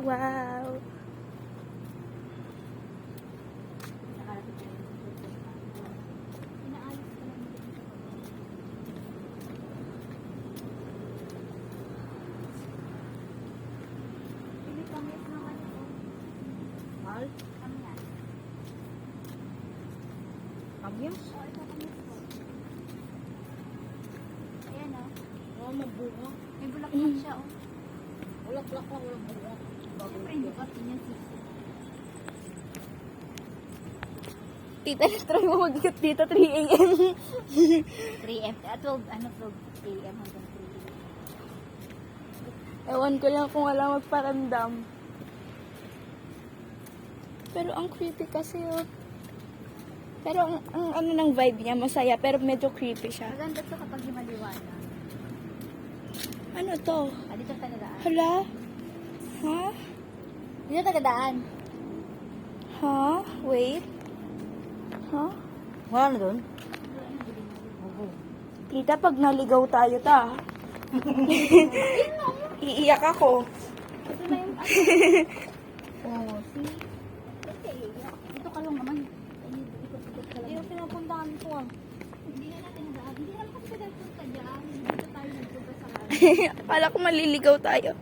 Wow. Mahal? Kamyas? Ayan o. Oo, mabuha. May bulaklak siya o. Wala-plak lang, walang buha. Siyempre hindi pa pinyan sisi. Tita, try mo mag-ikot dito 3 a.m. 3M. 12 a.m. hanggang 3 a.m. Ewan ko lang kung wala magparandam. Pero ang creepy kasi oh. Pero ang ano ng vibe niya, masaya. Pero medyo creepy siya. Maganda to kapag himaliwanag. Ano to? Dito tayo nadaan. Hala? Ha? Dito tayo nadaan. Ha? Wait. Ha? Wala na doon? Tita, pag naligaw tayo ta. Iiyak ako. Ito na yung oh, see? Kasi, ito ka lang naman. Ikot-ikot ka lang. Hindi na pinapuntahan ko ah. Hindi na natin nadaan. Hindi naman kasi pwede punta dyan. Dito tayo nagpunta sa Akala ko maliligaw tayo.